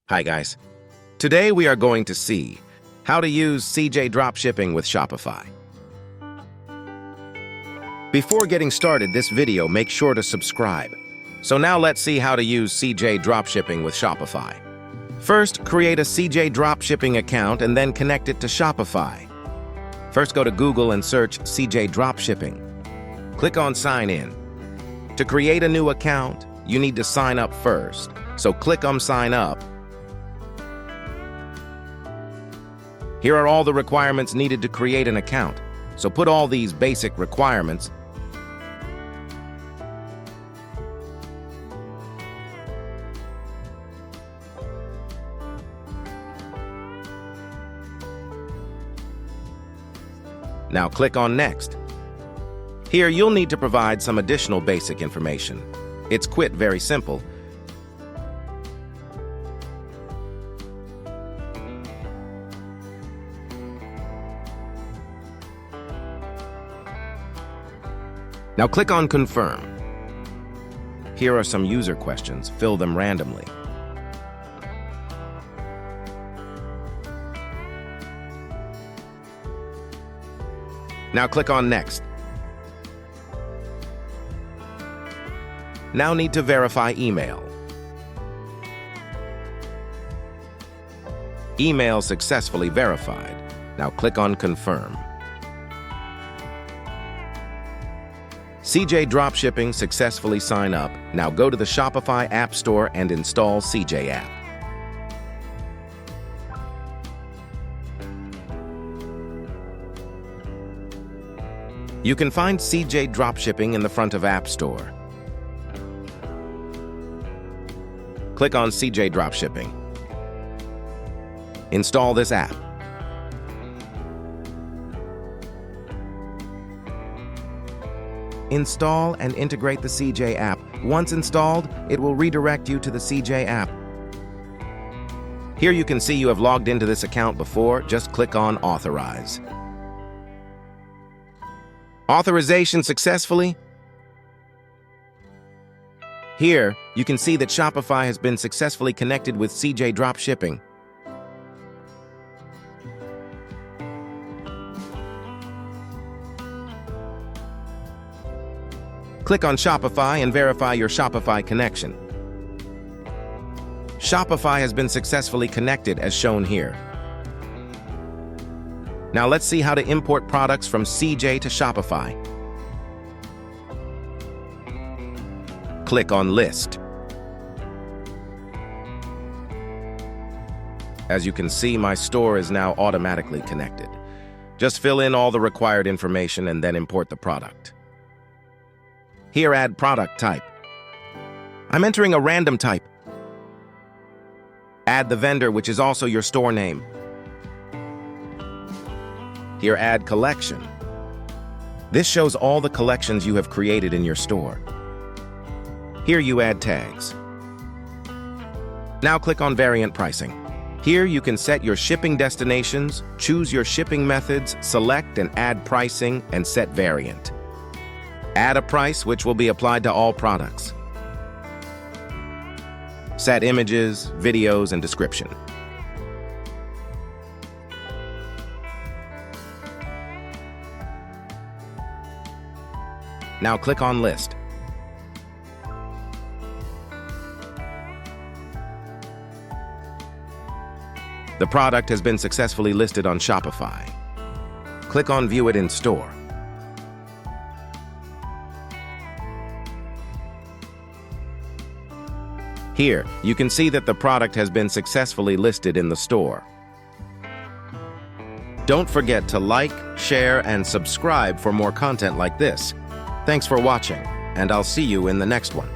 Hi guys. Today we are going to see how to use CJ Dropshipping with Shopify. Before getting started this video, make sure to subscribe. So now let's see how to use CJ Dropshipping with Shopify. First, create a CJ Dropshipping account and then connect it to Shopify. First, go to Google and search CJ Dropshipping. Click on Sign In. To create a new account, you need to sign up first. So click on Sign Up. Here are all the requirements needed to create an account. So put all these basic requirements. Now click on Next. Here you'll need to provide some additional basic information. It's very simple. Now click on Confirm. Here are some user questions. Fill them randomly. Now click on Next. Now need to verify email. Email successfully verified. Now click on Confirm. CJ Dropshipping successfully sign up. Now go to the Shopify App Store and install CJ app. You can find CJ Dropshipping in the front of App Store. Click on CJ Dropshipping. Install this app. Install and integrate the CJ app. Once installed, it will redirect you to the CJ app. Here you can see you have logged into this account before. Just click on Authorize. Authorization successfully. Here, you can see that Shopify has been successfully connected with CJ Dropshipping. Click on Shopify and verify your Shopify connection. Shopify has been successfully connected as shown here. Now let's see how to import products from CJ to Shopify. Click on List. As you can see, my store is now automatically connected. Just fill in all the required information and then import the product. Here, add product type. I'm entering a random type. Add the vendor, which is also your store name. Here, add collection. This shows all the collections you have created in your store. Here you add tags. Now click on variant pricing. Here you can set your shipping destinations, choose your shipping methods, select and add pricing, and set variant. Add a price which will be applied to all products. Set images, videos, and description. Now click on List. The product has been successfully listed on Shopify. Click on View it in Store. Here, you can see that the product has been successfully listed in the store. Don't forget to like, share, and subscribe for more content like this. Thanks for watching, and I'll see you in the next one.